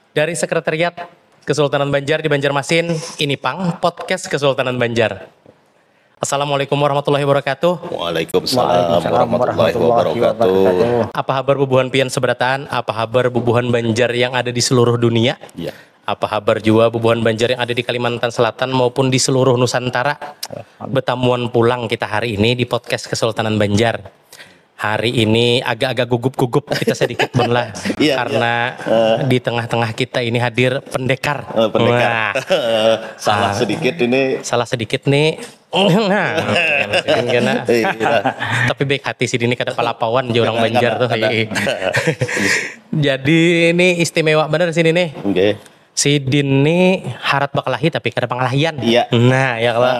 Dari Sekretariat Kesultanan Banjar di Banjarmasin, ini Pang, podcast Kesultanan Banjar. Assalamualaikum warahmatullahi wabarakatuh. Waalaikumsalam warahmatullahi wabarakatuh. Apa kabar bubuhan pian seberatan? Apa kabar bubuhan Banjar yang ada di seluruh dunia? Ya. Apa kabar juga bubuhan Banjar yang ada di Kalimantan Selatan maupun di seluruh Nusantara? Betamuan pulang kita hari ini di podcast Kesultanan Banjar. Hari ini agak-agak gugup-gugup kita sedikit pun lah karena di tengah-tengah kita ini hadir pendekar. Pendekar. Salah sedikit ini. Salah sedikit nih. Tapi baik hati sih ini kada palapawan je orang Banjar tuh. Jadi ini istimewa bener sini nih. Okay. Si Din nih harat bakalahi tapi kada pangalahian. Iya. Nah, ya kalau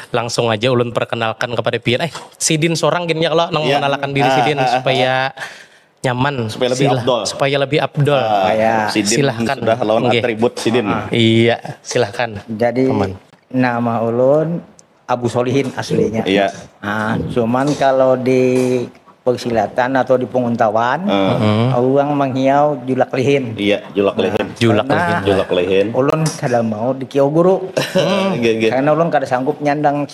langsung aja ulun perkenalkan kepada pian. Si Din sorang gini ya kalau nang mengenalkan diri si Din supaya nyaman, supaya lebih abdol. Supaya lebih abdol. Si Din silahkan. Sudah lawan atribut si Din. Iya, silahkan. Jadi nama ulun Abu Solihin aslinya. Iya. Cuman kalau di persilatan atau di penguntawan, orang menghiau julak lihin. Iya, julak lihin. Julak lihin. Ulun kada mau dikiau guru. Karena ulun kada sanggup nyandang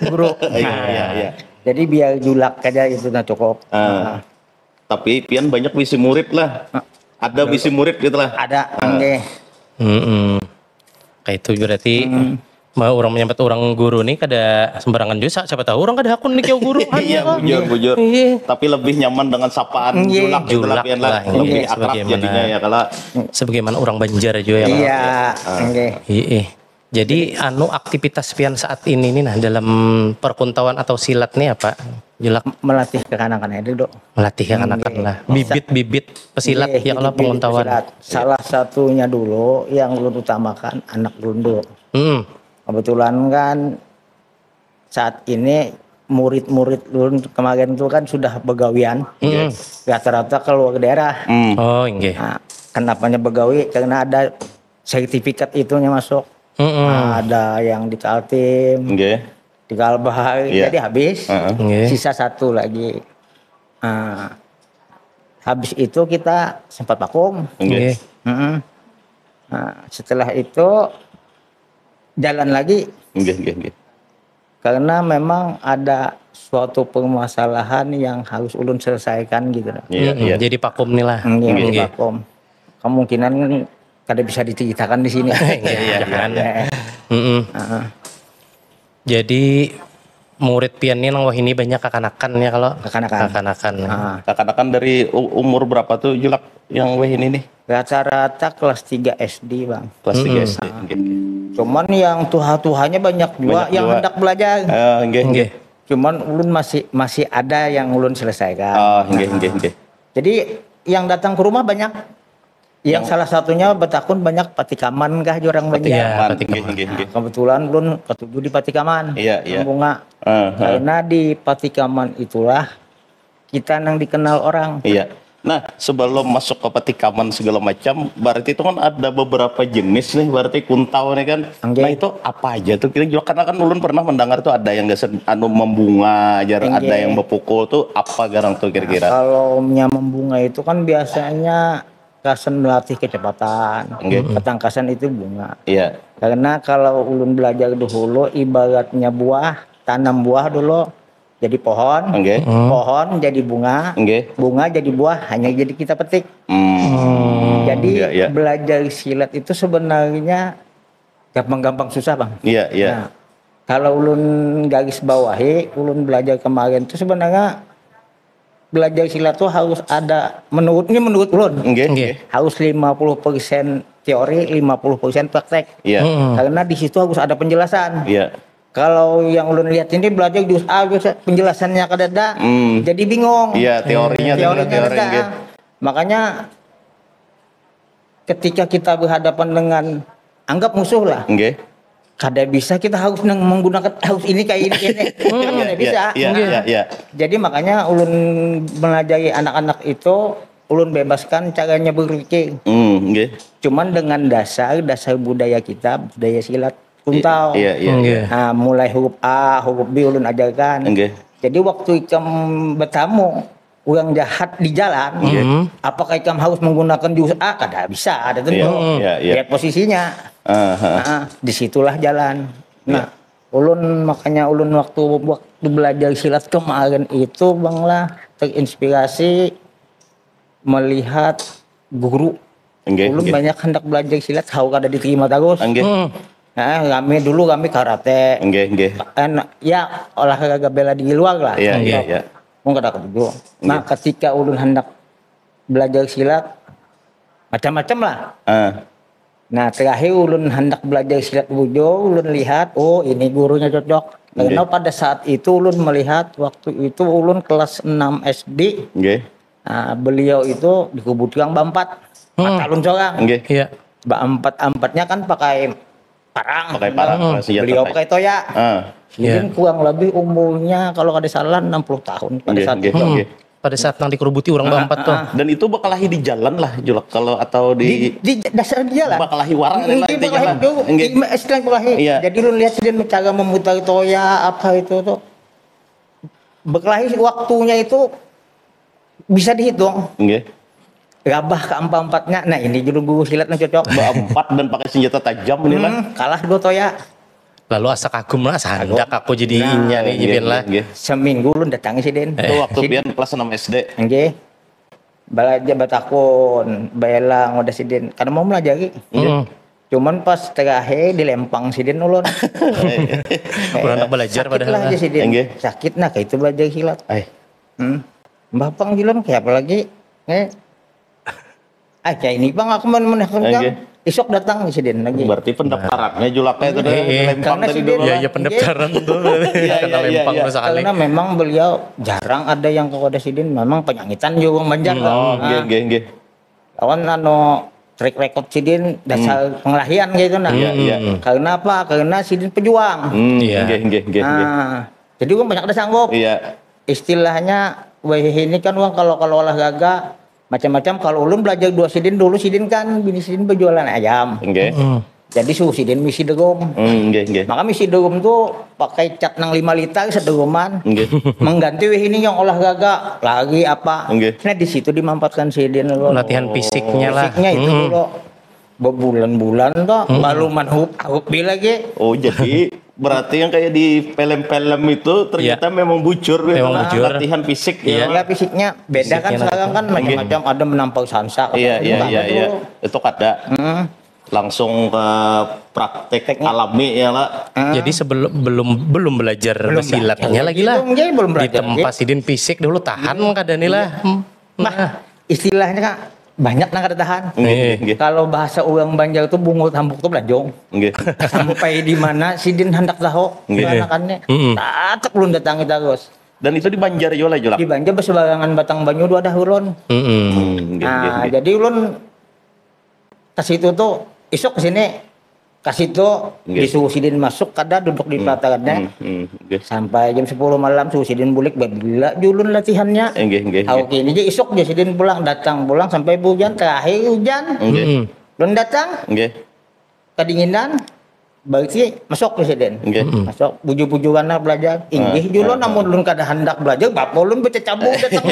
guru. Iya. Jadi biar julak aja itu nah cukup. Tapi pian banyak bisi murid lah. Ada bisi murid gitu lah. Ada. Kayak itu berarti mau orang menyambut orang guru nih kada sembarangan juga, siapa tahu orang kada hakun nih kiau guru. Iya, bujur. Tapi lebih nyaman dengan sapaan julak gitu lah pian lah. Lebih akrab jadinya ya kalau sebagaimana orang Banjar juga ya. Iya. Jadi aktivitas pian saat ini nih nah dalam perkuntauan atau silat nih apa? Julak melatih kekanakan itu, Dok. Melatih kekanakan lah. Bibit-bibit pesilat ya kalau penguntauan. Salah satunya dulu yang ulun utamakan anak ulun dulu. Kebetulan kan saat ini murid-murid ulun kemarin itu kan sudah begawian. Rata-rata keluar daerah. Oh, nggih. Nah, kenapanya begawi? Karena ada sertifikat itunya masuk. Ada yang di Kaltim, di Kalbar, jadi habis. Sisa satu lagi. Habis itu kita sempat vakum. Setelah itu jalan lagi. Karena memang ada suatu permasalahan yang harus ulun selesaikan gitu. Jadi vakum nih lah. Vakum. Kemungkinan kada bisa diceritakan di sini. Jadi murid pian ini wah ini banyak kekanakan ya kalau kekanakan dari umur berapa tuh julak yang wah ini nih? Rata-rata kelas 3 SD, Bang. Kelas 3 SD. Cuman yang tuha-tuhanya banyak juga yang hendak belajar. Cuman ulun masih ada yang ulun selesaikan. Jadi yang datang ke rumah banyak. Yang salah satunya Betakun banyak Patikaman kah orang Banjar. Kebetulan ulun ketujuh di Patikaman. Bunga. Karena di Patikaman itulah kita yang dikenal orang. Nah, sebelum masuk ke Patikaman segala macam, berarti itu kan ada beberapa jenis nih, berarti kuntau nih kan. Nah, itu apa aja tuh? Kita juga karena kan ulun pernah mendengar tuh ada yang membunga, ada yang berpukul tuh apa garang tuh kira-kira? Kalau membunga itu kan biasanya kasan melatih kecepatan. Ketangkasan itu bunga. Karena kalau ulun belajar dulu ibaratnya buah, tanam buah dulu jadi pohon, pohon jadi bunga, bunga jadi buah, hanya jadi kita petik. Jadi belajar silat itu sebenarnya gampang-gampang susah, Bang. Nah, kalau ulun garis bawahi, ulun belajar kemarin itu sebenarnya belajar silat tuh harus ada menurut ulun. Harus 50% teori, 50% praktek. Karena di situ harus ada penjelasan. Kalau yang ulun lihat ini belajar juz A, penjelasannya kadada, jadi bingung. Teorinya Makanya ketika kita berhadapan dengan anggap musuh lah, kada bisa kita harus menggunakan harus ini kayak ini. Kada bisa. Jadi makanya ulun melajari anak-anak itu, ulun bebaskan caranya berpikir. Cuman dengan dasar budaya kita, budaya silat. Kuntau. Nah, mulai huruf A, huruf B ulun ajarkan. Jadi waktu ikam bertamu, orang jahat di jalan, apakah ikam harus menggunakan jurus A? Kada bisa, ada tentu. Lihat posisinya. Disitulah jalan. Nah, makanya ulun waktu belajar silat kemarin itu bang lah terinspirasi melihat guru. Ulun banyak hendak belajar silat, how kada diterima terus. Kami karate. Ya olahraga bela diri luar lah. Kada ketujuh. Nah, ketika ulun hendak belajar silat macam-macam lah. Nah, terakhir ulun hendak belajar silat bujo, ulun lihat, oh ini gurunya cocok. Karena pada saat itu ulun melihat waktu itu ulun kelas 6 SD. Nah, beliau itu di Kubu Tiang Bampat. Mata ulun seorang. Bampat-ampatnya kan pakai parang. Beliau pakai toya. Jadi kurang lebih umurnya kalau kada salah 60 tahun pada saat itu. Pada saat nang dikerubuti orang Bampat tuh. Dan itu bakalahi di jalan lah Julak kalau atau di dasar di jalan. Bakalahi warang di jalan. Istilah bakalahi. Jadi lu lihat dia cara memutar toya apa itu tuh. Bakalahi waktunya itu bisa dihitung. Rabah keempat-empatnya. Nah, ini juru silatnya cocok. Empat dan pakai senjata tajam inilah. Kalah 2 toya. Lalu asa kagum lah, sandak aku jadi inya nih jibin lah. Seminggu lu datangi si Den. Itu waktu pian kelas 6 SD. Belajar batakun, bayalang udah si Den. Karena mau melajari. Cuman pas terakhir dilempang si Den ulun. Kurang belajar padahal. Sakit lah si Den. Sakit nah kayak itu belajar silat. Bapang Jilon kayak apa lagi? Kayak ini bang aku menahkan isok datang si Den lagi. Berarti pendaftarannya Julaknya itu lempang tadi dulu. Iya pendaftaran tuh. Kena lempang sekali. Karena memang beliau jarang ada yang kepada si Den. Memang penyangitan juga Banjar. Kawan track record si Den dasar pengelahian gitu nah. Karena apa? Karena si Den pejuang. Jadi gua banyak ada sanggup. Istilahnya ini kan uang kalau olahraga macam-macam. Kalau ulun belajar 2 sidin dulu, sidin kan bini sidin berjualan ayam. Jadi suhu sidin misi degom. Maka misi degom tuh pakai cat nang 5 liter sedegoman. Mengganti ini yang olahraga lagi apa. Nah di situ dimampatkan sidin lo. Latihan fisiknya lah. Fisiknya itu dulu. Berbulan-bulan tuh baru manhup lagi. Oh jadi berarti yang kayak di film-film itu ternyata memang bujur latihan fisik fisiknya beda kan sekarang kan macam-macam ada menampar sansa. Itu kada langsung ke praktek alami ya lah. Jadi belum belajar silatnya lagi lah. Belum belajar. Ditempasidin fisik dulu tahan kada nih lah. Nah istilahnya Kak banyak nang kada tahan. Kalau bahasa orang Banjar itu bungut hambuk tuh belanjong. Sampai di mana sidin hendak tahu anakannya. Tak ulun datangi terus. Dan itu di Banjar juga lah. Di Banjar bersebarangan Batang Banyu dua dah ulun. Nah, jadi ulun ke situ tuh isuk ke sini kasih tuh disuruh sidin masuk kada duduk di pelatarannya sampai jam 10 malam suruh sidin bulik bila julun latihannya. Oke ini dia isuk dia sidin pulang sampai hujan terakhir hujan belum datang kedinginan balik sih masuk ke sidin masuk buju-bujuan belajar inggih julun namun ulun kada hendak belajar bapak ulun bercabut datang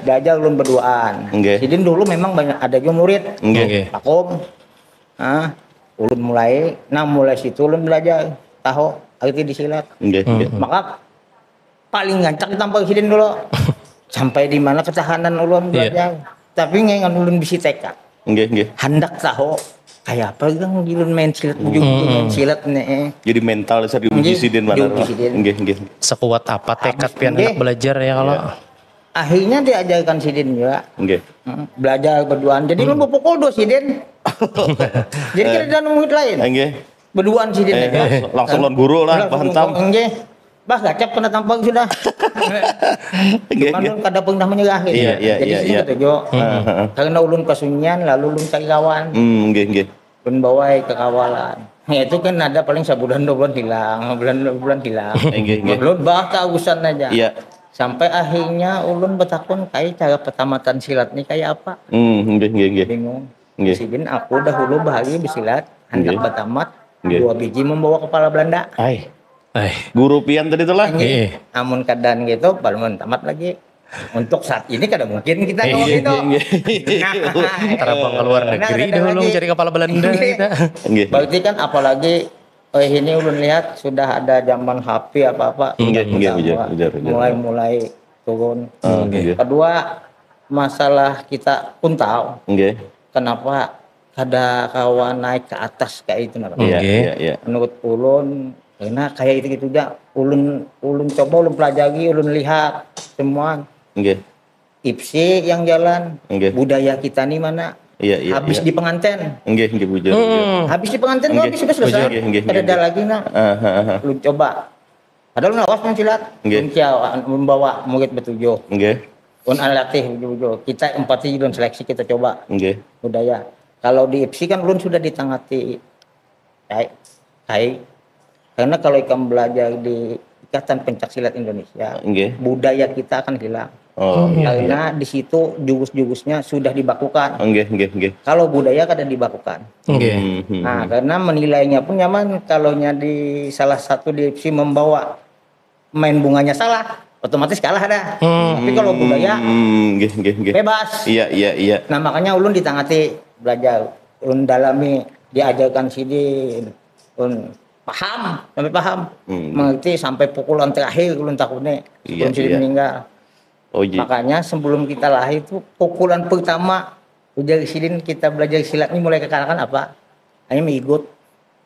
belajar ulun berduaan sidin dulu memang banyak ada juga murid pakum ulun mulai situ ulun belajar tahu arti disilat. Maka paling gancak ditampar sidin dulu. Sampai di mana ketahanan ulun belajar. Tapi ngan ulun bisi tekad. Hendak tahu kayak apa kan ulun main silat main silat nih. Jadi mental saya diuji sidin mana. Sekuat apa tekad pian anak belajar ya kalau. Akhirnya diajarkan sidin juga. Belajar berduaan. Jadi ulun berpukul 2 sidin. Jadi kita ada murid lain. Berduaan sidin aja. Langsung lawan guru lah, hantam. Bah gacap kena tampang sudah. Cuman kada pernah menyerah. Jadi situ tuh karena ulun kesunyian lalu ulun cari kawan. Ulun bawa ke kawalan. Ya itu kan ada paling sebulan 2 bulan hilang, bulan hilang. Ulun bah keurusan aja. Sampai akhirnya ulun bertakun kayak cara pertamatan silat nih kayak apa. Bingung. Sidin aku dahulu bahagia bersilat, hendak bertamat 2 biji membawa kepala Belanda. Guru pian tadi tuh lah. Amun keadaan gitu baru tamat lagi. Untuk saat ini kada mungkin kita ngomong itu. Terbang ke luar negeri dulu jadi kepala Belanda kita. Berarti kan apalagi ini ulun lihat sudah ada zaman HP apa-apa mulai turun. Kedua masalah kita pun tahu. Kenapa kada kawan naik ke atas kayak itu menurut ulun karena kayak itu gitu aja ulun coba ulun pelajari ulun lihat semua IPSI yang jalan budaya kita nih mana habis di pengantin habis di pengantin habis sudah selesai ada lagi ulun coba padahal ulun awas silat membawa murid bertujuh ulun alatih kita empati ulun seleksi kita coba budaya kalau di IPSI kan ulun sudah ditangati karena kalau ikam belajar di Ikatan Pencaksilat Indonesia, budaya kita akan hilang. Karena di situ jugus-jugusnya sudah dibakukan. Kalau budaya kada dibakukan. Nah, karena menilainya pun nyaman kalau di salah satu di IPSI membawa main bunganya salah, otomatis kalah dah. Tapi kalau budaya bebas. Iya. Nah, makanya ulun ditangati belajar, ulun dalami, diajarkan sidin, ulun sampai paham mengerti sampai pukulan terakhir ulun takutnya sebelum sudah meninggal. Makanya sebelum kita lahir itu pukulan pertama ujar sidin kita belajar silat ini mulai kekanakan apa? Hanya mengikut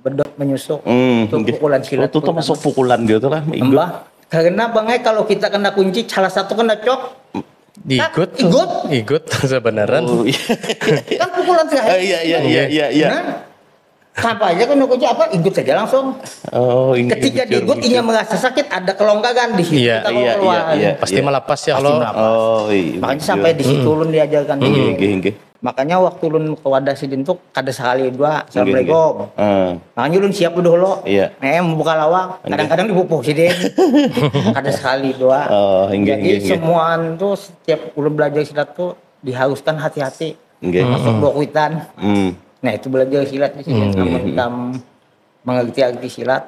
bedot menyusuk itu pukulan silat. Itu masuk pukulan gitu lah mengikut. Karena bangai kalau kita kena kunci salah satu kena cok ikut sebenarnya kan pukulan terakhir. Iya. Apa aja kan kunci apa ikut saja langsung. Ketika diikut inya merasa sakit ada kelonggaran di situ kita keluar. Pasti melepas ya kalau. Makanya sampai di situ ulun diajarkan. Makanya waktu ulun ke wadah sidin tuh kada sekali dua assalamualaikum. Makanya ulun siap dulu. Membuka lawak kadang-kadang dipupuk sidin. Kada sekali dua. Jadi semua tuh setiap ulun belajar silat tuh diharuskan hati-hati. Masuk dokuitan. Nah itu belajar silat di sini kita mengerti arti silat.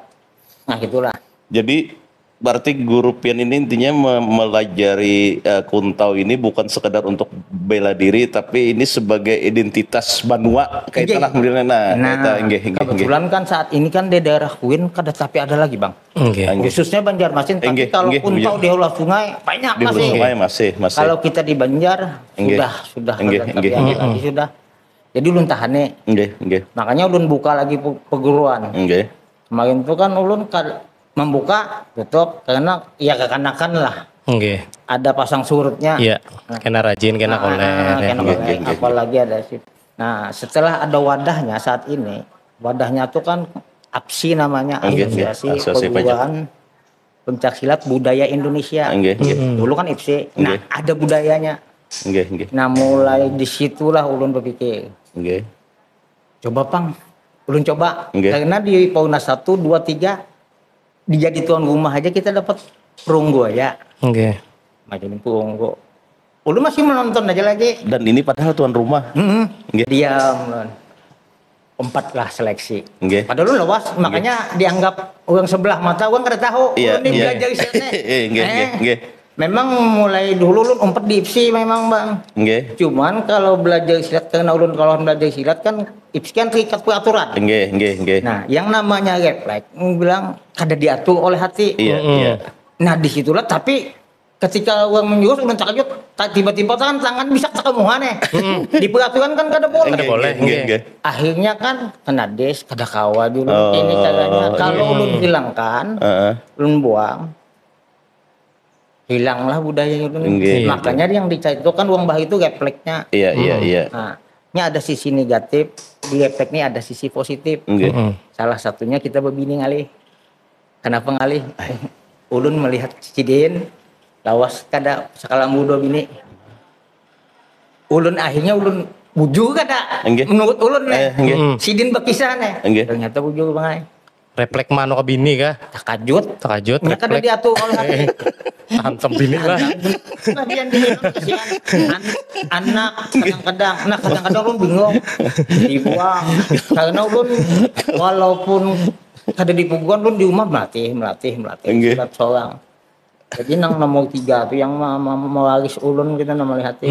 Nah gitulah. Jadi berarti guru pian ini intinya melajari kuntau ini bukan sekedar untuk bela diri tapi ini sebagai identitas Banua kayak itulah kemudian kebetulan kan saat ini kan di daerah Kuin kada tapi ada lagi bang. Khususnya Banjarmasin tapi kalau kuntau di hulu sungai banyak masih. Kalau kita di Banjar sudah lagi sudah. Jadi ulun tahane. Makanya ulun buka lagi perguruan. Kemarin itu kan ulun membuka tutup karena ya kekanakan lah. Ada pasang surutnya. Iya. Kena rajin, kena kolek. Apalagi ada sih. Nah, setelah ada wadahnya saat ini, wadahnya tuh kan APSI namanya, Asosiasi Perguruan Pencaksilat Budaya Indonesia. Dulu kan IPSI. Nah, ada budayanya. Nah, mulai disitulah ulun berpikir. Coba pang, ulun coba. Karena di Paunas 1, 2, 3 dijadi tuan rumah aja kita dapat perunggu aja. Macam perunggu. Ulun masih menonton aja lagi. Dan ini padahal tuan rumah. Diam. 4 lah seleksi. Padahal ulun lewas, makanya dianggap orang sebelah mata orang kada tahu. Ulun belajar silatnya. Memang mulai dulu ulun umpet di IPSI memang bang. Cuman kalau belajar silat karena ulun kalau belajar silat kan IPSI kan terikat peraturan. Nah yang namanya refleks bilang kada diatur oleh hati. Nah disitulah tapi ketika orang menjurus ulun terkejut tiba-tiba tangan bisa ketemuan di peraturan kan kada boleh. Akhirnya kan kena des kada kawa dulu ini caranya. Kalau ulun hilangkan ulun buang hilanglah budaya itu. Makanya yang dicari itu kan uang bah itu refleksnya. Nah, ini ada sisi negatif, di refleks ini ada sisi positif. Salah satunya kita berbini ngalih. Kenapa ngalih? Ulun melihat sidin, lawas kada sekala muda bini. Ulun akhirnya ulun bujur kada. Menurut ulun sidin berkisah ternyata bujur bangai. Refleks mano ke bini kah? Takajut. Ini kada diatur oleh hati. Hantem bini lah. Bagian dibilang kasihan anak kadang-kadang ulun bingung dibuang karena ulun walaupun kada dipuguan ulun di rumah melatih surat seorang Jadi nang nomor 3 tuh yang mewaris ulun kita nama lihat.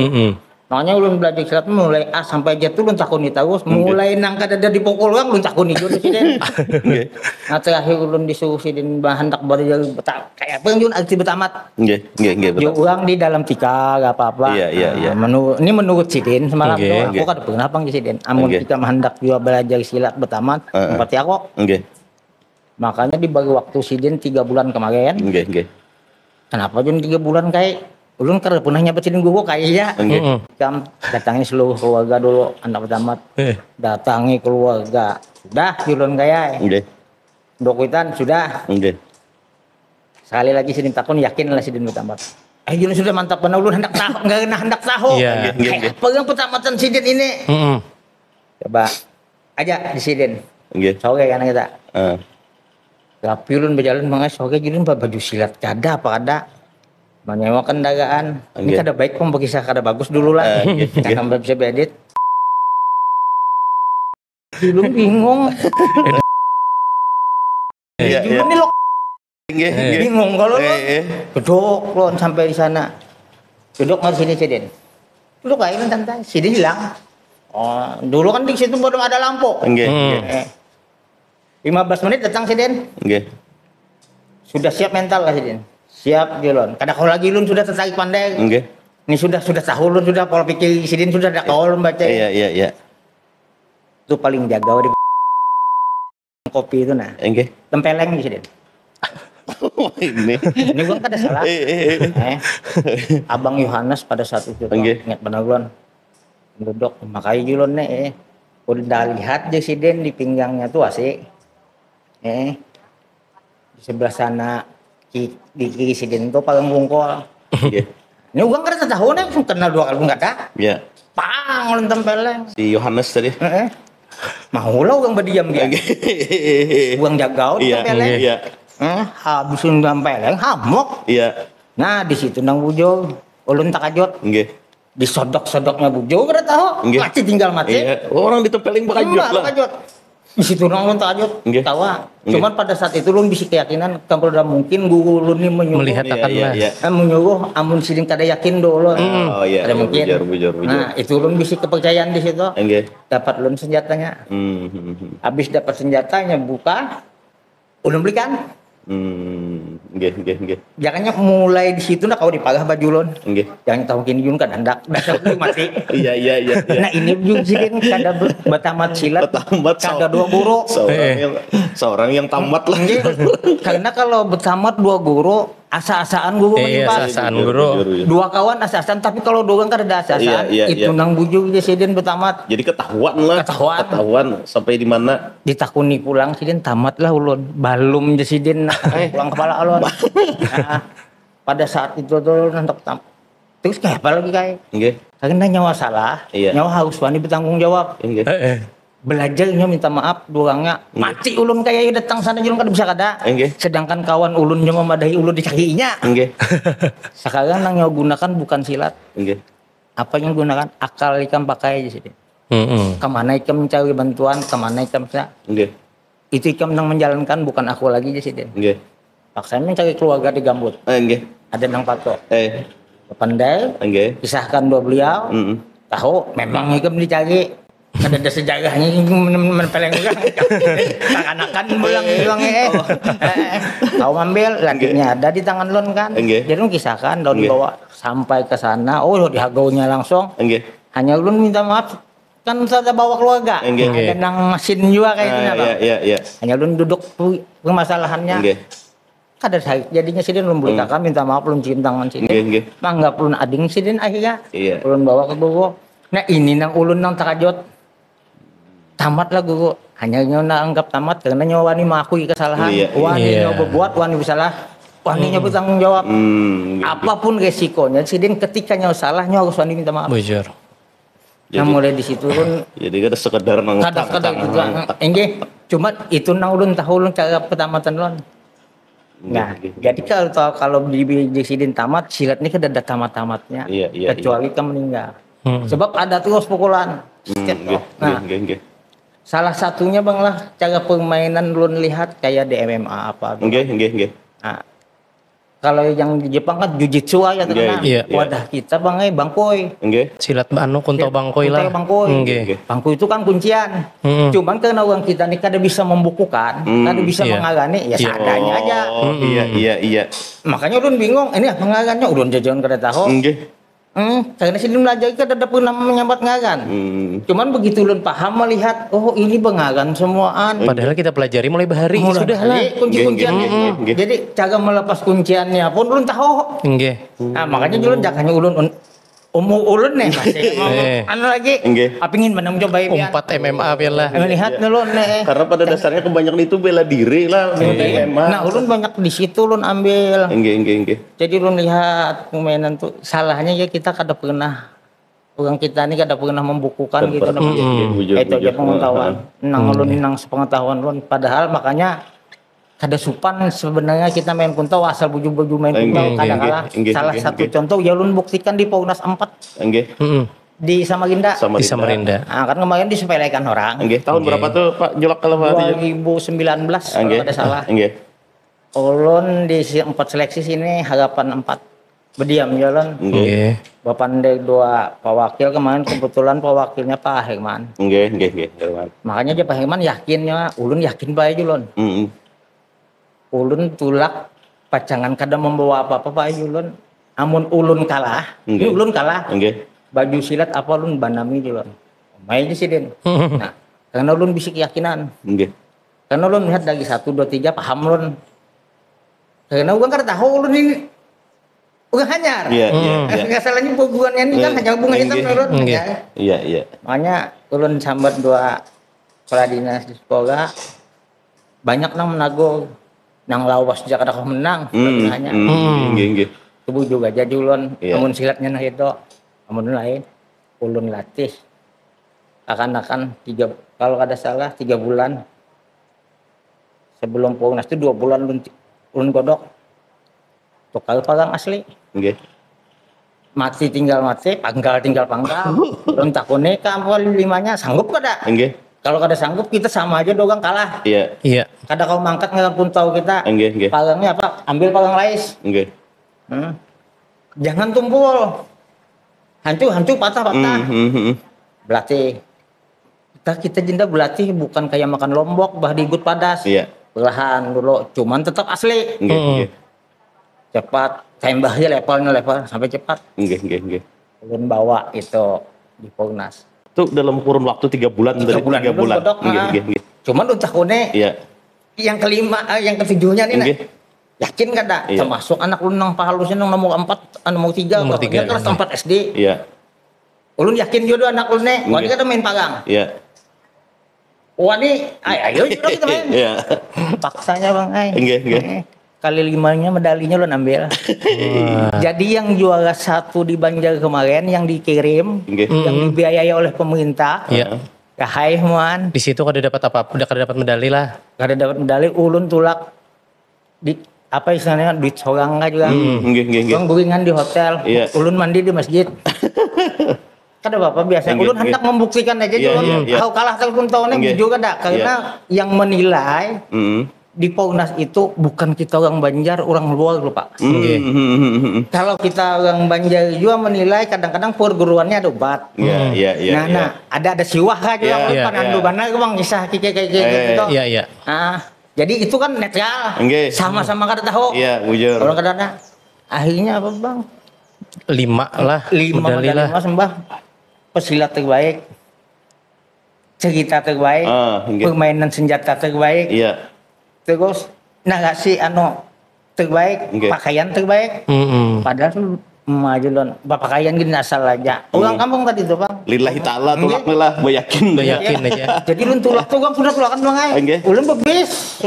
Makanya ulun belajar silat mulai A sampai Z tuh ulun takuni terus, mulai nang kadada dipukul orang ulun takuni juga Siden. Nah terakhir ulun disuruh Siden hendak belajar kayak apa yang arti betamat. Nggih betul. Orang di dalam tika gak apa-apa. Iya. Ini menurut Siden semalam tuh aku kada pernah pang Siden. Amun kita hendak juga belajar silat betamat seperti aku. Makanya dibagi waktu Siden 3 bulan kemarin. Kenapa jun 3 bulan kayak ulun kada pernah nyabet Siden guru kayaknya. Kam datangi seluruh keluarga dulu anak betamat. Datangi keluarga. Sudah ulun kayak. Dokuitan sudah. Sekali lagi Siden takun yakin lah Siden betamat. Ulun sudah mantap benar ulun hendak tahu hendak tahu. Apa yang petamatan Siden ini? Coba aja di Siden. Sore kan kita. Tapi ulun berjalan mengas sore ulun baju silat kada apa kada. Menyewa kendaraan. Ini kada baik pun bagi saya kada bagus dulu lah. Jangan bisa beredit. Ulun bingung. Ini lo bingung kalau lo duduk lo sampai di sana. Duduk di sini Siden. Duduk aja santai. Siden hilang. Oh, dulu kan di situ belum ada lampu. 15 menit datang Siden. Sudah siap mental lah Siden. Siap Julon. Kadang kalau lagi Lun sudah tertarik pandai. Ini sudah tahu Lun sudah pola pikir Siden sudah ada kau Lun baca. Iya. Itu paling jaga di kopi itu nah. Tempeleng di Siden. Ini gua kada salah. Abang Yohanes pada saat itu ingat benar Lun. Duduk makanya Julon nih udah lihat di Siden di pinggangnya tuh asik. Di sebelah sana di kiri Siden tuh paling bungkol. Ini uang kada tahu nih, kenal 2 kali enggak ada. Pang tempeleng. Si Yohanes tadi. Mau lah uang berdiam dia. Uang jaga tempeleng. Habisin tempeleng hamok. Nah di situ nang bujo, ulun tak ajot. Disodok-sodoknya bujo kada tahu. Mati tinggal mati. Orang ditempeleng bakajot lah. Di situ nang ulun tak ajot. Tawa. Cuman pada saat itu ulun bisa keyakinan kalau udah mungkin guru ulun ini melihat akan menyuruh amun Siden kada yakin dulu. Ada mungkin. Bujur. Nah, itu ulun bisa kepercayaan di situ. Dapat ulun senjatanya. Habis dapat senjatanya buka ulun belikan. Jangannya mulai di situ nak kau dipagah baju ulun. Jangan tahu kini Jun kan hendak dasar mati. Iya. Nah ini Jun Siden kada betamat silat. Kada 2 guru. Seorang yang tamat lah. Karena kalau betamat 2 guru asa-asaan guru menimpas. Asaan guru. 2 kawan asa-asaan tapi kalau 2 orang kada ada asa-asaan. Itu nang bujuk je Siden betamat. Jadi ketahuan lah. Ketahuan sampai di mana. Ditakuni pulang Siden tamat lah ulun. Balum je Siden pulang kepala ulun. Nah, pada saat itu tuh nantok tamat. Terus kayak apa lagi kayak? Karena nyawa salah, nyawa harus wani bertanggung jawab. Belajarnya minta maaf orangnya mati ulun kayak datang sana ulun kada bisa kada. Sedangkan kawan ulun yang memadahi ulun dicarinya. Sekarang nang nyawa gunakan bukan silat. Apa yang gunakan akal ikam pakai aja sih. Kemana ikam mencari bantuan, kemana ikam bisa. Itu ikam nang menjalankan bukan aku lagi aja sih. Paksa mencari keluarga di gambut. Ada nang patok. Pandai. Pisahkan 2 beliau. Tahu memang ikam dicari. Ada sejarahnya menpeleng anak-anak bilang kau ambil lanjutnya ada di tangan lon kan jadi lon kisahkan lalu dibawa sampai ke sana dihagaunya langsung hanya lon minta maaf kan saya bawa keluarga ada nang mesin juga kayak gitu hanya lon duduk permasalahannya kada jadinya Siden lon beli kakak minta maaf lon cium tangan Siden manggap lon ading Siden akhirnya lon bawa ke guru. Nah ini nang ulun nang takajot tamat lah guru hanya nyonya anggap tamat karena nyawa wani mengakui kesalahan wani nyawa berbuat wani bersalah wani nyawa bertanggung jawab apapun resikonya Siden ketika nyawa salah nyawa harus wani minta maaf bujur. Nah mulai di situ lun jadi kada sekedar nang enggak cuma itu nang ulun tahu ulun cara pertamatan lun. Nah jadi kalau di Siden tamat silat ini kada ada tamat-tamatnya kecuali kamu meninggal sebab ada terus pukulan. Nah salah satunya bang lah cara permainan lun lihat kayak di MMA apa. Nah, Kalau yang di Jepang kan jujitsu aja terkenal. Iya. Wadah kita bang bangkoi. Silat kunto bangkoi lah. Bangkoi itu kan kuncian. Cuman karena orang kita nih kada bisa membukukan, kada bisa mengalami, ya seadanya aja. Iya. Makanya ulun bingung, ini mengagannya ulun jajan kada tahu. Karena sini belajar kita ada pernah menyambat ngagan. Cuman begitu ulun paham melihat, oh ini pengagan semuaan. Padahal kita pelajari mulai bahari sudah lah. Kunci-kunciannya. Jadi cara melepas kunciannya pun ulun tahu. Nah makanya ulun jakanya ulun ulun nih masih anu lagi. Apingin mana mencoba ya. 4 MMA lah. Melihat ulun nih. Karena pada dasarnya kebanyakan itu bela diri lah. Nah ulun banyak di situ ulun ambil. Jadi ulun lihat permainan tuh salahnya ya kita kada pernah orang kita ini kada pernah membukukan gitu. Itu aja pengetahuan. Nang sepengetahuan ulun. Padahal makanya kada supan sebenarnya kita main kuntau asal buju-buju main kuntau kadang kalah. Salah satu contoh ya ulun buktikan di Paunas 4. Di Samarinda. Di Samarinda. Nah, kan kemarin disepelekan orang. Tahun berapa tuh Pak Jolak kalau 2019 kalau ada salah. Ulun di 4 seleksi sini harapan 4. Berdiam jalan. Bapak dari 2 pewakil kemarin kebetulan pewakilnya Pak Herman. Makanya dia Pak Herman yakinnya, ulun yakin bae ulun. Ulun tulak pacangan kada membawa apa-apa Pak ulun. Amun ulun kalah, ini ulun kalah. Baju silat apa ulun banami ulun. Main sih Den. Nah, karena ulun bisa keyakinan. Karena ulun lihat dari 1 2 3 paham ulun. Karena ulun kada tahu ulun ini udah hanyar. Enggak salahnya hubungannya ini kan hanya hubungan hitam ulun. Iya. Makanya ulun sambat 2 kepala dinas di sekolah banyak nang menago nang lawas sejak ada menang hanya tubuh juga jadi ulun amun silatnya nah itu amun lain ulun latih akan 3 kalau ada salah 3 bulan sebelum Paunas itu 2 bulan ulun godok tukar pagang asli mati tinggal mati panggal tinggal panggal ulun takune ka awal 5-nya sanggup kada kalau kada sanggup kita sama aja doang kalah. Iya. Kada kau mangkat nggak pun tahu kita. Pagangnya apa? Ambil pagang lais. Jangan tumpul. Hantu patah. Berlatih. Kita jenda berlatih bukan kayak makan lombok bah digut padas. Perlahan dulu. Cuman tetap asli. Cepat. Tembaknya level sampai cepat. Ulun bawa itu di Paunas. Itu dalam kurun waktu 3 bulan dari 3 bulan. Cuman udah kone. Yang kelima, yang ketujuhnya nih yakin kada termasuk anak ulun nang pahalusnya nang nomor 4, nomor 3, kelas 4 SD. Ulun yakin jodoh anak ulun nih, wani kada main pagang. Wani, ayo kita main. Paksanya Bang kali 5-nya medalinya ulun ambil. Jadi yang juara 1 di Banjar kemarin yang dikirim, yang dibiayai oleh pemerintah. Kahai muan. Di situ kada dapat apa-apa, udah kada dapat medali lah. Kada dapat medali, ulun tulak di apa istilahnya duit sorang juga. Bang guringan di hotel, ulun mandi di masjid. Kada apa-apa biasa. Ulun hendak membuktikan aja kau kalah telepon tahunnya juga kada karena yang menilai di Paunas itu bukan kita orang Banjar, orang luar loh Pak. Kalau kita orang Banjar juga menilai kadang-kadang perguruannya ada obat. Nah, ada siwah aja panandu benar Bang kisah kayak gitu. Jadi itu kan netral. Sama-sama kada tahu. Bujur. Orang kada akhirnya apa Bang? 5 lah. 5 medali sembah. Pesilat terbaik. Cerita terbaik. Permainan senjata terbaik. Terus ngasih terbaik, pakaian terbaik. Padahal maju lon, pakaian gini asal aja. Orang kampung tadi tuh Bang. Lillahi ta'ala tulak lah, bayakin aja. Jadi lun tulak tuh Bang sudah tulakan Bang ay. Ulun bebis.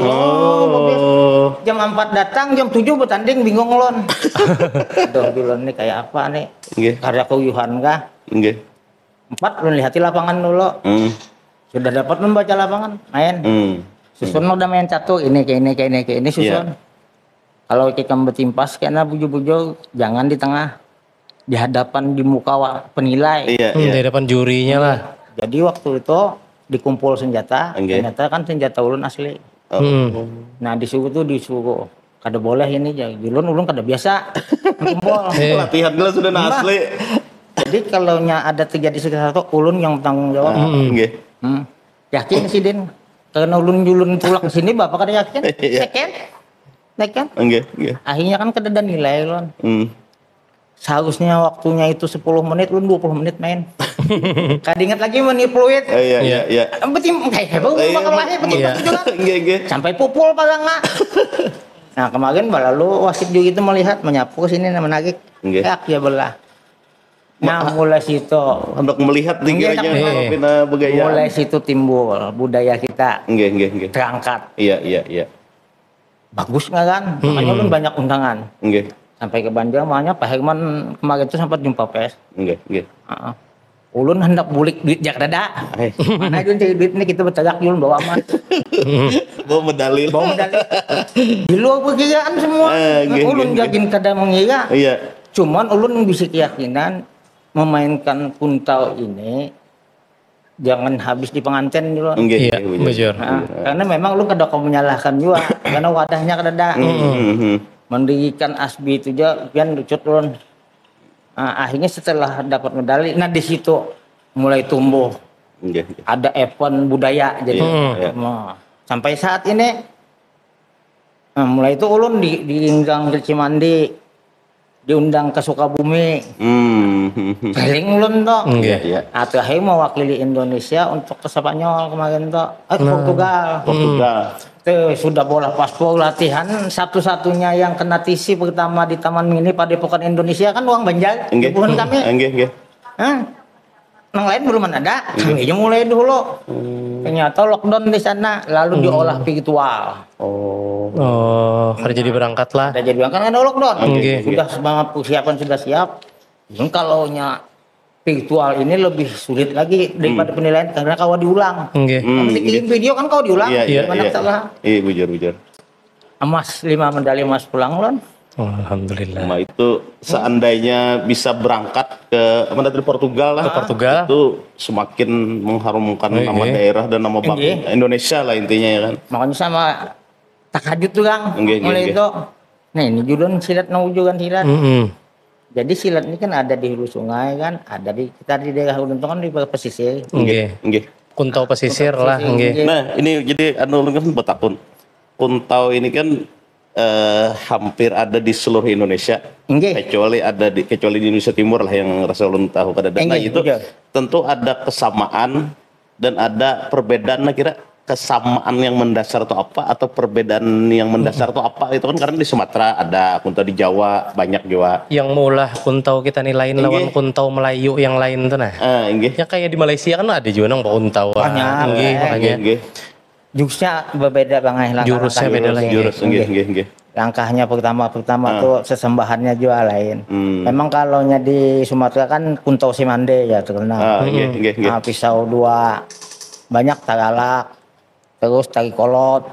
Jam 4 datang, jam 7 bertanding bingung lon. Aduh lon nih kayak apa nih? Karya kuyuhan kah? 4 lun lihati lapangan dulu. Sudah dapat membaca lapangan, main. Susun udah main catur ini kayak ini susun. Kalau kita bertimpas karena bujo-bujo jangan di tengah, di hadapan di muka penilai. Di hadapan jurinya lah. Jadi waktu itu dikumpul senjata, ternyata kan senjata ulun asli. Nah disuruh kada boleh ini jadi ulun kada biasa kumpul. Latihan geus sudah asli. Jadi kalau ada terjadi sesuatu ulun yang bertanggung jawab. Nggih. Yakin sih Din. Karena ulun pulang ke sini bapak kada yakin. Yakin? Nggih. Akhirnya kan kada ada nilai ulun. Seharusnya waktunya itu 10 menit, ulun 20 menit main. Kada ingat lagi menit fluid. Iya. Betim kayak bakal lahir betul juga. Nggih. Sampai pupul paganga. Nah, kemarin lalu wasit juga itu melihat menyapu ke sini menarik. Yak ya belah. Nah, mulai situ untuk melihat tingginya begaya. Mulai situ timbul budaya kita. Nggih. Terangkat. Iya. Bagus nggak kan? Makanya ulun banyak undangan. Nggih. Sampai ke Banjar makanya Pak Herman kemarin itu sempat jumpa pes. Nggih. Ulun hendak bulik duit jak dada. Mana itu duit ini kita bertegak ulun bawa aman. Bawa medali. Di luar perkiraan semua. Ulun jagin kada mengira. Iya. Cuman ulun bisa keyakinan memainkan kuntau ini jangan habis di pengantin dulu. Iya, betul. Karena memang lu kada kau menyalahkan juga karena wadahnya kada ada. Mendirikan Asbi itu aja pian lucut ulun. Akhirnya setelah dapat medali, nah di situ mulai tumbuh. Ada event budaya jadi. Sampai saat ini mulai itu ulun diinggang ke Cimandi, diundang ke Sukabumi. Keliling ulun toh. Terakhir mewakili Indonesia untuk ke Spanyol kemarin toh. Portugal. Tuh, sudah bola paspor latihan satu-satunya yang kena TC pertama di Taman Mini Padepokan Indonesia kan uang Banjar. Bukan kami. Yang lain belum ada. Kami aja mulai dulu. Ternyata lockdown di sana lalu diolah virtual. Hari jadi berangkat lah. Ada jadi berangkat kan ada lockdown. Sudah semangat persiapan sudah siap. Kalau virtual ini lebih sulit lagi daripada penilaian karena kau diulang. Bikin video kan kau diulang. Gimana salah? Iya, bujur. Emas 5 medali emas pulang ulun. Alhamdulillah. Nah, itu seandainya bisa berangkat ke dari Portugal lah. Ke Portugal. Itu semakin mengharumkan nama daerah dan nama bangsa Indonesia lah intinya ya kan. Makanya sama takajud tuh Kang. Mulai itu. Nah, ini julun silat naujukan silat. Jadi silat ini kan ada di hulu sungai kan, ada di kita di daerah ulun kan di pesisir. Nggih. Kuntau pesisir lah, nggih. Nah, ini jadi ulun kan betakun. Kuntau ini kan hampir ada di seluruh Indonesia. Kecuali di Indonesia Timur lah yang rasa ulun tahu kada ada. Nah, itu tentu ada kesamaan dan ada perbedaan kira kesamaan yang mendasar atau apa atau perbedaan yang mendasar atau apa itu kan karena di Sumatera ada kuntau di Jawa banyak juga yang mulah kuntau kita nilaiin lawan kuntau Melayu yang lain tuh nah ya kayak di Malaysia kan ada juga nang kuntau makanya jurusnya berbeda banget jurusnya beda lagi langkahnya pertama tuh sesembahannya juga lain memang kalau di Sumatera kan kuntau Simande ya terkenal pisau 2 banyak tagalak terus tari kolot.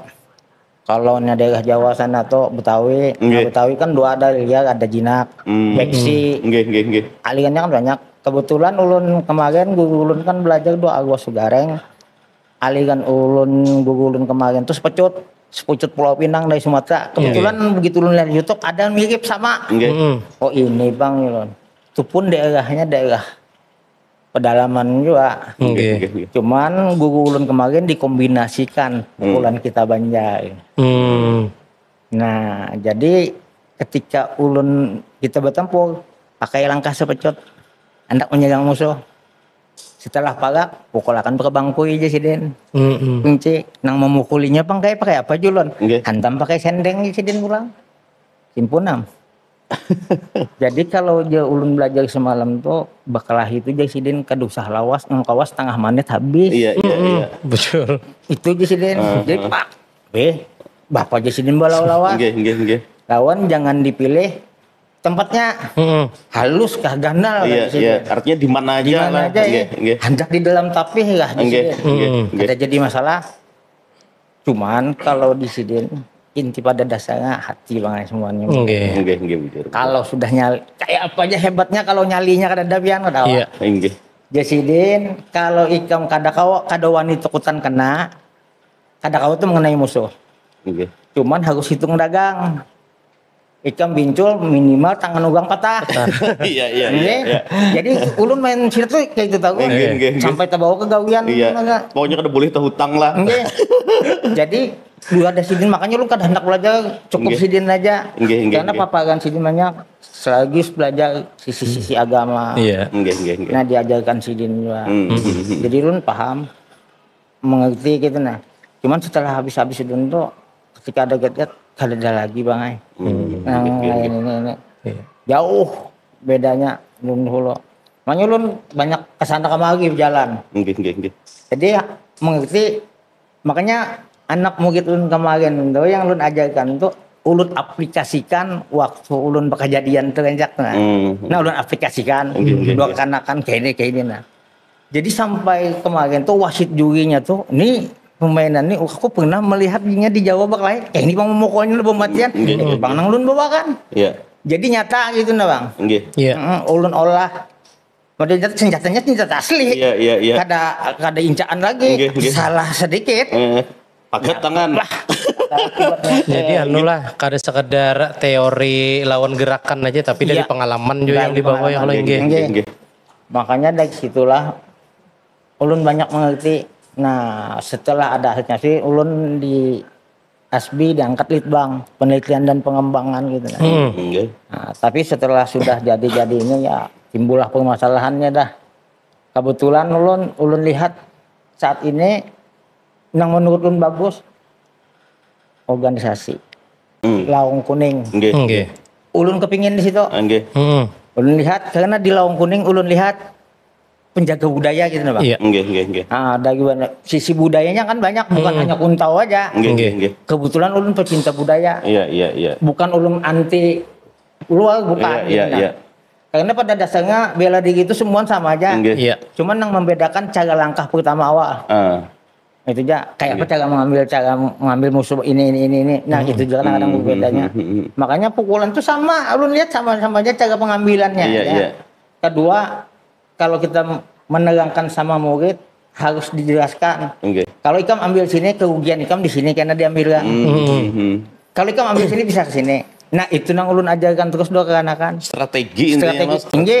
Kalau daerah Jawa sana tuh Betawi, Betawi kan 2 ada liar, ada jinak, beksi. Alirannya kan banyak. Kebetulan ulun kemarin guru ulun kan belajar 2 Agwas Sugareng. Aliran guru ulun kemarin tuh sepucut Pulau Pinang dari Sumatera. Kebetulan begitu ulun lihat YouTube ada mirip sama. Oh ini Bang ulun. Itu pun daerahnya daerah pedalaman juga. Cuman guru ulun kemarin dikombinasikan pukulan kita Banjar. Nah, jadi ketika ulun kita bertempur pakai langkah sepecut hendak menyerang musuh. Setelah parak pukul akan berbangkui aja si Den. Kunci nang memukulinya pakai apa julun? Hantam pakai sendeng si Den pulang. Simpunam. Jadi kalau dia ulun belajar semalam tuh bakalah itu Jasidin kedusah lawas ngkawas setengah menit habis. Iya. Betul. Itu Jasidin. Jadi Pak Bapak Jasidin lawas. Lawan jangan dipilih tempatnya halus kah gandal. Iya. Artinya di mana aja lah. Hendak di dalam tapih lah Jasidin. Ada jadi masalah. Cuman kalau Jasidin inti pada dasarnya hati banget semuanya. Kalau sudah nyali kayak apa aja hebatnya kalau nyalinya kada dapian kada. Jasidin kalau ikam kada wani takutan kena kada kau tuh mengenai musuh. Cuman harus hitung dagang. Ikam bincul minimal tangan ugang patah. Iya. Jadi ulun main silat tuh kayak itu tahu. Sampai terbawa ke gawian. Iya. Pokoknya kada boleh terhutang lah. Jadi dua ada sidin, makanya lu kada hendak belajar cukup sidin aja. Karena paparan sidin banyak. Selagi belajar sisi-sisi agama. Iya. Nah diajarkan sidin juga. Jadi ulun paham, mengerti gitu nah. Cuman setelah habis sidin tuh ketika ada get kada ada lagi bang nah ini jauh bedanya ulun dulu. Makanya ulun banyak kesana kemari berjalan. Jadi mengerti, makanya anak murid ulun kemarin tuh yang ulun ajarkan tuh ulun aplikasikan waktu ulun berkejadian terenjak nah. Ulun aplikasikan dua kanakan kayak ini nah. Jadi sampai kemarin tuh wasit jurinya tuh ini permainan ini aku pernah melihatnya di Jawa Barat. Ini bang memukulnya pematian. Bang nang ulun bawa kan. Iya. Jadi nyata gitu nah bang. Iya. Ulun olah. Padahal senjatanya senjata asli. Iya. Kada incaan lagi. Salah sedikit. Pakai tangan. Jadi lah kada sekedar teori lawan gerakan aja tapi dari pengalaman juga yang dibawa yang lain. Makanya dari situlah ulun banyak mengerti. Nah setelah ada hasilnya sih ulun di ASBI diangkat litbang penelitian dan pengembangan gitu nah. Nah tapi setelah sudah jadi-jadinya ya timbullah permasalahannya dah. Kebetulan ulun lihat saat ini yang menurut ulun bagus organisasi Lawang Kuning. Ulun kepingin di situ. Ulun lihat karena di Lawang Kuning ulun lihat penjaga budaya gitu nah bang. Nah, dari sisi budayanya kan banyak, bukan hanya kuntau aja. Kebetulan ulun pecinta budaya. Bukan ulun anti luar, bukan. Karena pada dasarnya bela diri itu semua sama aja. Cuman yang membedakan cara langkah pertama awal. Itu aja kayak apa cara mengambil musuh ini. Nah itu juga kadang bedanya. Makanya pukulan itu sama, ulun lihat sama-sama aja cara pengambilannya. Kedua, kalau kita menerangkan sama murid harus dijelaskan. Kalau ikam ambil sini kerugian ikam di sini karena diambil. Kalau ikam ambil sini bisa ke sini. Nah itu yang ulun ajarkan terus doa ke anak-anak. Strategi.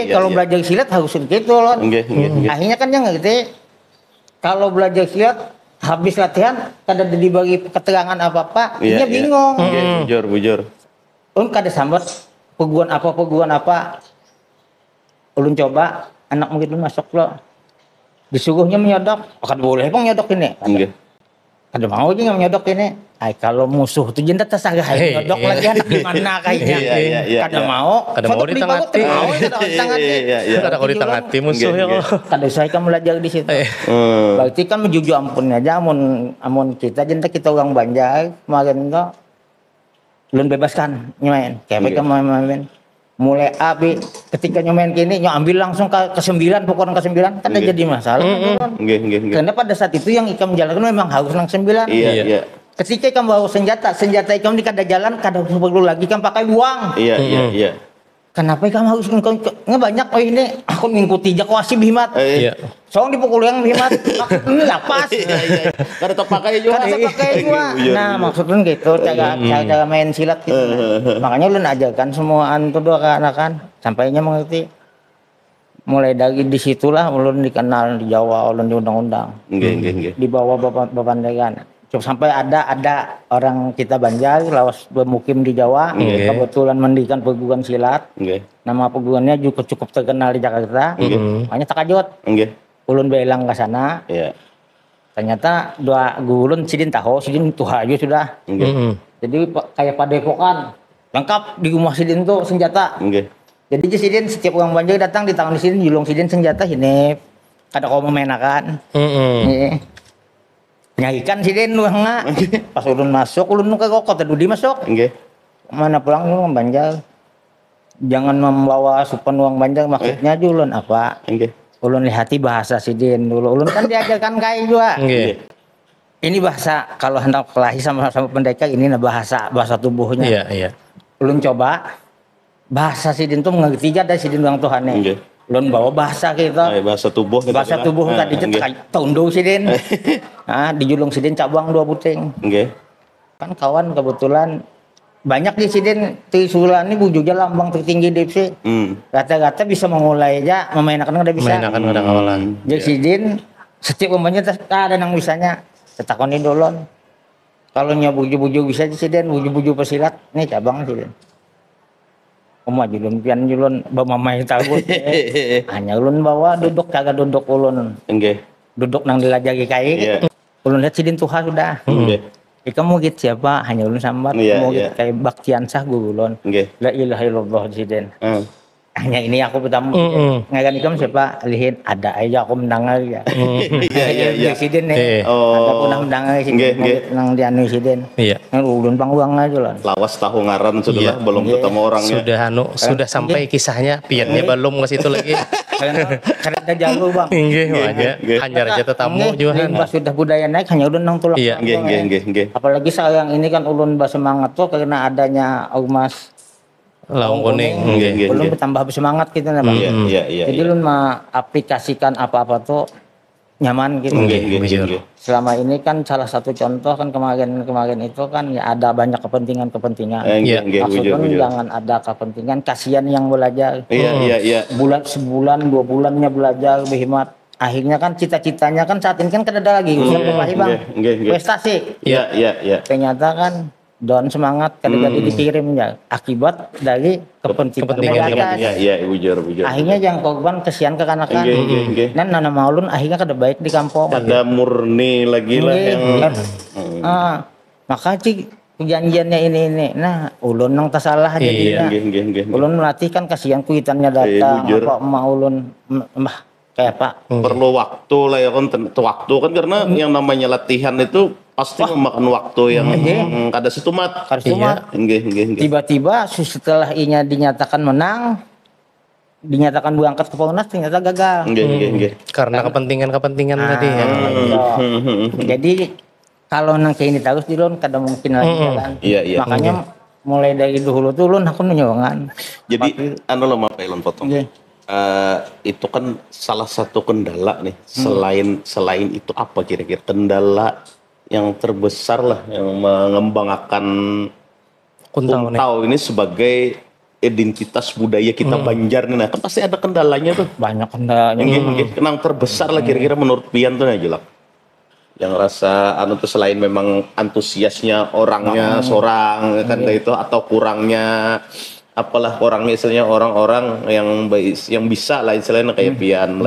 Kalau belajar silat harus gitu loh. Akhirnya kan dia ngerti. Kalau belajar silat habis latihan kada dibagi keterangan apa-apa, dia bingung. Bujur. Ulun kada sambat peguan apa. Ulun coba anak murid ulun masuk lo. Disuruhnya menyodok, kada boleh bang nyodok ini. Kada mau aja menyodok ini. Kalau musuh tu jendak tasagah nyodok lagi anak gimana kayaknya. Kada mau. Kada mau ditangati. Kada mau ditangati musuh ya. Kada usah kan belajar di situ. Berarti kan menuju ampun aja amun kita jendak kita orang Banjar kemarin tu ulun bebaskan nyomain. Kayak mereka main. Mulai api ketika nyomain kini ambil langsung ke 9 pukulan ke 9 kan jadi masalah. Karena pada saat itu yang ikam jalankan memang harus nang 9. Ketika ikam bawa senjata ikam di kada jalan kada perlu lagi kan pakai buang. Kenapa ikam harus ngebanyak ini aku ngikuti jak wasi bimat. Soalnya dipukul yang bimat ini lapas. Kada terpakai juga. Nah maksudnya gitu cara main silat gitu. Makanya ulun ajarkan semua antu dua ke anak-anak sampainya mengerti. Mulai dari disitulah ulun dikenal di Jawa, ulun diundang-undang. Di bawah bapandegan. Sampai ada orang kita Banjar lawas bermukim di Jawa, kebetulan mendirikan perguruan silat. Nama perguruannya juga cukup terkenal di Jakarta. Makanya takajut. Ulun belang ke sana. Ternyata dua gulun sidin tuhaju sudah. Jadi kayak padepokan lengkap di rumah sidin tuh senjata. Jadi sidin setiap orang Banjar datang di tangan sidin julung sidin senjata ini kada kau memenakan. Nyarikan sidin luangna. Pas ulun masuk ulun ke kota Dudi masuk. Mana pulang ulun Banjar. Jangan membawa supan uang Banjar maksudnya ulun apa? Ulun lihati bahasa sidin dulu. Ulun kan diajarkan kayak juga. Ini bahasa kalau hendak kelahi sama pendekar ini bahasa tubuhnya. Ulun coba bahasa sidin tuh mengerti aja dari sidin orang Tuhannya. Ulun bawa bahasa kita. Bahasa tubuh tadi tunduk sidin. Dijulung sidin cabang 2 puting. Kan kawan kebetulan banyak disiden Trisula ini wujudnya lambang tertinggi DFC. Kata-kata bisa memulai aja memainkan udah bisa. Mainkan udah kawalan. Disiden setiap pemainnya ada yang bisanya. Tetakoni dolon. Kalau nya buju-buju bisa disiden, buju-buju pesilat, ini cabang disiden. Oma julun pian julun bamamai tagut. Hanya ulun bawa duduk kagak duduk ulun. Nggih. Duduk nang dilajagi kai. Ulun lihat sidin tuha sudah. Kamu gitu siapa? Hanya ulun sambat. Kamu gitu kayak baktian sah gulun. La ilaha illallah sidin. Hanya ini aku bertamu. Ngagan ikam siapa? Lihat ada aja aku mendengar ya. Iya. Sidin nih. Ada pun mendengar sidin. Nang dianu sidin. Iya. Ulun pangguang aja lah. Lawas tahu ngaran sudah belum ketemu orangnya. Sudah sampai kisahnya. Piannya belum ke situ lagi. Karena kita jauh bang. Hanya aja tetamu juga. Pas sudah budaya naik hanya ulun nang tulak. Apalagi sekarang ini kan ulun bersemangat tuh karena adanya ormas Laung Kuning. Ulun bertambah bersemangat gitu nah bang. Jadi ulun aplikasikan apa-apa tuh nyaman gitu. Selama ini kan salah satu contoh kan kemarin itu kan ya ada banyak kepentingan. Maksudnya jangan ada kepentingan, kasihan yang belajar. Sebulan 2 bulannya belajar berhemat. Akhirnya kan cita-citanya kan saat ini kan ada lagi bang. Prestasi. Iya. Ternyata kan down semangat kadang-kadang dikirimnya akibat dari kepentingan. Iya, bujur. Akhirnya yang korban kesian kekanakan. Dan nana maulun akhirnya kada baik di kampung. Ada murni lagi lah yang. Maka perjanjiannya ini. Nah, ulun nang tersalah jadinya. Ulun melatih kan kasihan kuitannya datang. Apa mau ulun kayak Pak. Perlu waktu lah ya kan. Waktu kan karena yang namanya latihan itu pasti memakan waktu yang kada setumat. Tiba-tiba setelah inya dinyatakan menang, dinyatakan berangkat ke Paunas ternyata gagal. Karena kepentingan tadi ya. Jadi kalau nang kayak ini terus dilun kada mungkin lagi jalan. Makanya mulai dari dulu tuh lun aku menyuangan. Jadi lo maaf Elon potong. Itu kan salah satu kendala nih. Selain itu apa kira-kira kendala yang terbesar lah yang mengembangkan Kuntau ini sebagai identitas budaya kita Banjar nih. Nah, kan pasti ada kendalanya tuh. Banyak kendalanya. Yang terbesar lah kira-kira menurut Pian tuh aja lah. Yang rasa tuh selain memang antusiasnya orangnya seorang kan itu atau kurangnya apalah orangnya istilahnya orang-orang yang bisa lah istilahnya kayak Pian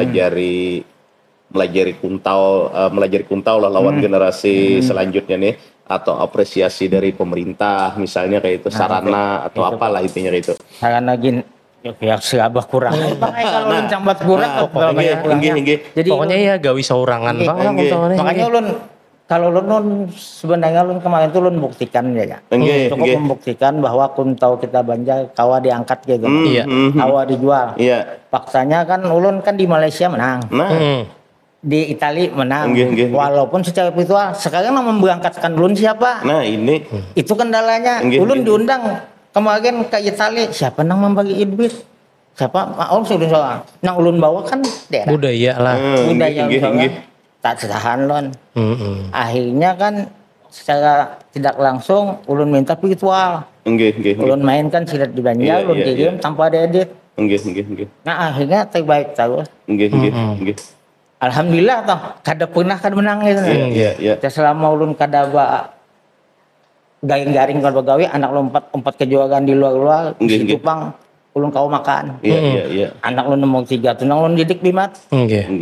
melajari Kuntau lah lawan generasi selanjutnya nih atau apresiasi dari pemerintah misalnya kayak itu sarana atau apalah intinya kayak itu. Sarana gini ya serabah kurang. Kalau ulun cambat kurang Jadi pokoknya ya gawi saurangan bang lah Kuntau. Makanya ulun kalau ulun sebenarnya ulun kemarin tuh ulun buktikan ya. Cukup membuktikan bahwa Kuntau kita Banjar kawa diangkat gitu. Kawa dijual. Faktanya kan ulun kan di Malaysia menang. Di Italia menang, walaupun secara virtual. Sekarang yang memberangkatkan ulun siapa? Nah ini itu kendalanya. Ulun diundang kemarin ke Italia, siapa yang membagi duit? Siapa? Sudah soal. Nang ulun bawa kan daerah budaya lah. Budaya tak setahan lon. Akhirnya kan secara tidak langsung ulun minta virtual. Ulun main kan silat di Banjar, ulun kirim tanpa ada edit. Nah akhirnya terbaik terus. Alhamdulillah toh, kada pernah kada menang gitu. Selama ulun kada garing-garing kalau bagawi anak lompat kejuaraan di luar di Jepang ulun kau makan. Anak ulun nomor 3 tuh ulun didik bimat.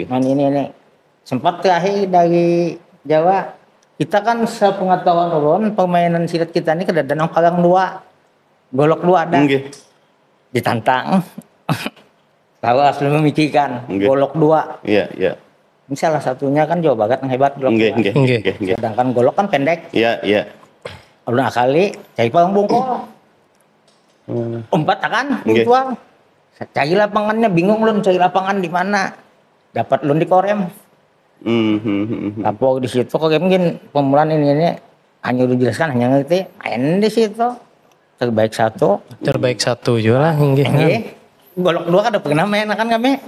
Man ini sempat terakhir dari Jawa kita kan sepengetahuan ulun permainan silat kita ini kada ada palang 2. Golok 2 ada. Ditantang. Tahu asli memikirkan golok 2. Ini salah satunya kan Jawa Barat yang hebat golok. Sedangkan golok kan pendek. Ulun kali cari palang bungkol. Umpat kan virtual. Cari lapangannya bingung ulun cari lapangan di mana. Dapat ulun di Korem. Kapok di situ kok mungkin pemulaan ini hanya udah jelaskan hanya ngerti main di situ. Terbaik satu juga lah golok 2 kan udah pernah main kan kami.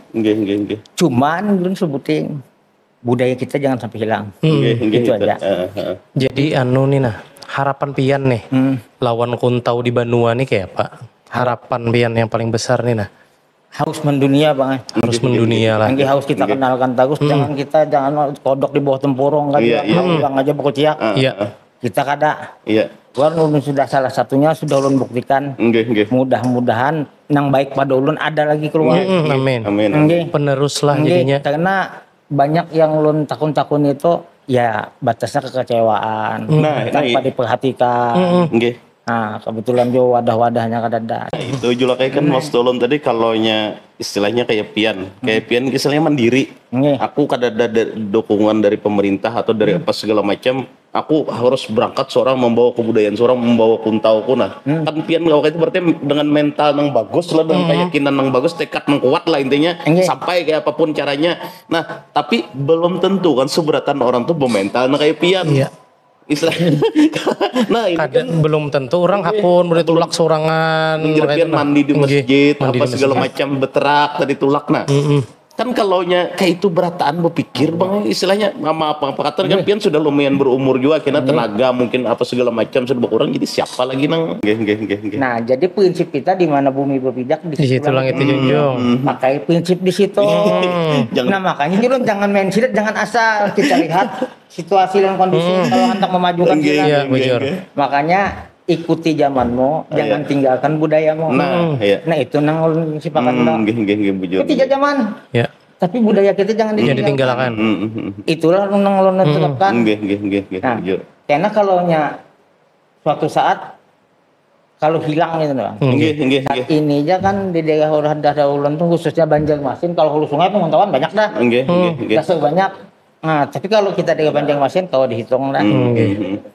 Cuman ulun sebutin budaya kita jangan sampai hilang. Gitu aja. Jadi nih nah harapan pian nih lawan Kuntau di Banua nih kayak apa? Harapan pian yang paling besar nih nah. Harus mendunia bang. Harus mendunia lah. Yang harus kita kenalkan Tagus. Jangan kodok di bawah tempurung kan. Ulang aja pokok ciak. Iya. Kita kada. Iya. Ulun sudah salah satunya sudah ulun buktikan. Mudah-mudahan yang baik pada ulun ada lagi keluar. Amin. Penerus lah jadinya. Karena banyak yang ulun takun-takun itu ya batasnya kekecewaan. Tanpa diperhatikan. Nah kebetulan jo wadah-wadahnya kadada. Itu juga kayak kan Mas Dolon tadi kalaunya istilahnya kayak pian istilahnya mandiri. Aku kadada dukungan dari pemerintah atau dari apa segala macam. Aku harus berangkat seorang membawa kebudayaan seorang membawa Kuntau kuna. Kan pian kalau itu berarti dengan mental yang bagus lah, dengan keyakinan yang bagus, tekad yang kuat lah intinya. Sampai kayak apapun caranya. Nah tapi belum tentu kan seberatan orang tuh bermental kayak pian. Istilahnya. Nah ini kan belum tentu orang hakun boleh tulak sorangan pian mandi di masjid apa segala macam beterak tadi tulak nah kan kalaunya kayak itu berataan berpikir bang istilahnya sama apa kata kan pian sudah lumayan berumur juga akhirnya tenaga mungkin apa segala macam sudah berkurang jadi siapa lagi nang Nah jadi prinsip kita di mana bumi berpijak di situ lang itu junjung pakai prinsip di situ. Nah makanya juga jangan main silat, jangan asal kita lihat situasi dan kondisi kalau hendak memajukan kita. Makanya ikuti zamanmu, jangan tinggalkan budayamu. Nah itu nang ulun sipakan ikuti zaman. Tapi budaya kita jangan ditinggalkan. Itulah nang ulun terapkan. Nah, karena kalaunya suatu saat kalau hilang gitu bang. Saat ini aja kan di daerah ulun tuh khususnya Banjarmasin kalau hulu sungai pemantauan banyak dah. Dasar banyak. Nah, tapi kalau kita di Banjarmasin kalau dihitung dah.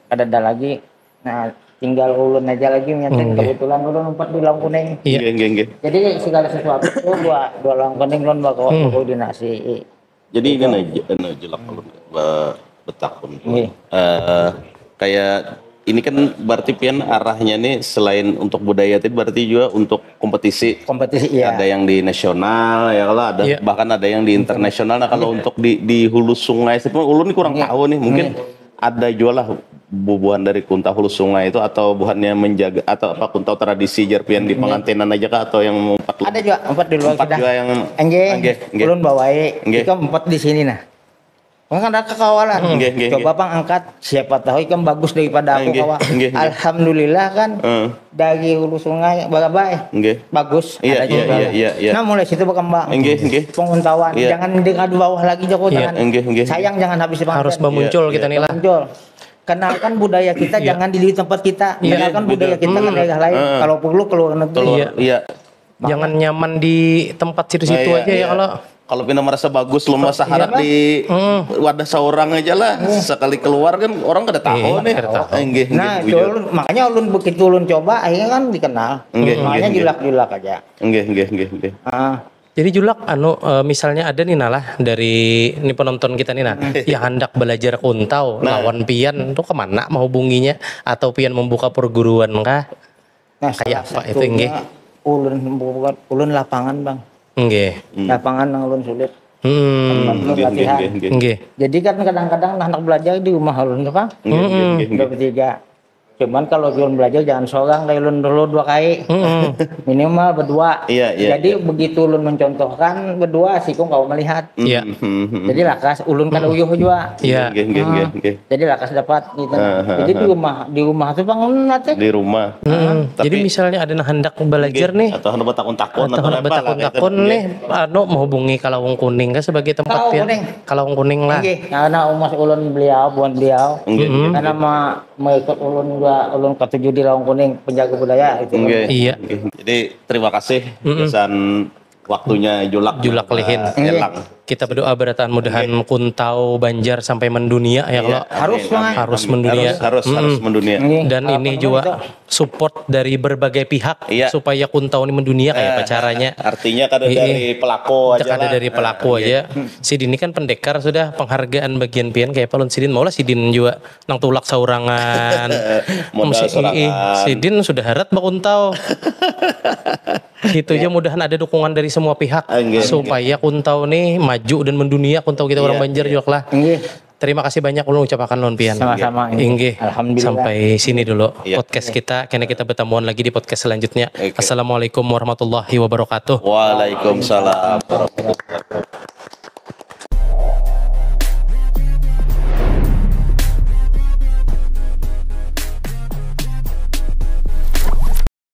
Ada lagi. Nah, tinggal ulun aja lagi nyantain kebetulan ulun umpat di Laung Kuning. Jadi segala sesuatu itu dua Laung Kuning ulun bakal koordinasi. Jadi ini aja jelak ulun betakun. Kayak ini kan berarti pian arahnya nih selain untuk budaya itu berarti juga untuk kompetisi iya. Ada yang di nasional ya kalau ada bahkan ada yang di internasional. Nah kalau untuk di hulu sungai itu ulun kurang tahu nih mungkin ada juga lah bubuhan dari Kuntau hulu sungai itu atau buhannya menjaga atau apa Kuntau tradisi jarpian di pengantinan aja kah atau yang empat ada juga empat di luar kita juga yang ulun bawai kita empat di sini nah kan ada kekawalan coba bang angkat siapa tahu ikan bagus daripada aku kawan alhamdulillah kan dari hulu sungai bagabai bagus ada juga nah mulai situ berkembang penguntauan jangan di bawah lagi Joko jangan sayang jangan habis harus memuncul kita nih lah kenalkan budaya kita jangan di tempat kita kenalkan budaya kita ke daerah lain kalau perlu keluar negeri jangan nyaman di tempat situ-situ aja ya kalau Pina merasa bagus lu merasa harap di wadah seorang aja lah sekali keluar kan orang kada tahu nih nah itu makanya ulun begitu ulun coba akhirnya kan dikenal makanya julak-julak aja jadi julak misalnya ada nih nalah dari ini penonton kita nih yang hendak belajar Kuntau lawan pian tuh kemana mau hubunginya atau pian membuka perguruan kah kayak apa itu ulun lapangan bang lapangan yang ulun sulit latihan jadi kan kadang-kadang anak belajar di rumah ulun bang bertiga cuman kalau ulun belajar jangan seorang dari ulun dulu 2 kali minimal berdua jadi begitu ulun mencontohkan berdua sih kok kau melihat jadi lakas ulun kan uyuh juga jadi lakas dapat gitu jadi di rumah tuh bang ulun latih di rumah jadi misalnya ada yang hendak belajar nih atau hendak bertakun nih mau hubungi Kalawung Kuning kan sebagai tempat Kalawung Kuning lah karena umas ulun buan beliau karena mau ikut ulun ketujuh di Laung Kuning penjaga budaya itu. Jadi terima kasih pesan waktunya julak lihin. Kita berdoa berataan mudahan Kuntau Banjar sampai mendunia ya kalau harus mendunia. Harus mendunia. Dan ini juga support dari berbagai pihak supaya Kuntau ini mendunia kayak apa caranya. Artinya kada dari pelaku aja lah. Dari pelaku aja. Sidin ini kan pendekar sudah penghargaan bagian pian kayak palun Sidin maulah Sidin juga nang tulak saurangan. Sidin sudah harat Mbak Kuntau. Gitu aja mudahan ada dukungan dari semua pihak supaya Kuntau nih maju dan mendunia Kuntau kita orang Banjar juga lah. Terima kasih banyak ulun ucapakan non pian. Sama-sama. Inggih. Alhamdulillah. Sampai sini dulu Iya. podcast kita. Karena kita bertemuan lagi di podcast selanjutnya. Assalamualaikum warahmatullahi wabarakatuh. Waalaikumsalam warahmatullahi wabarakatuh.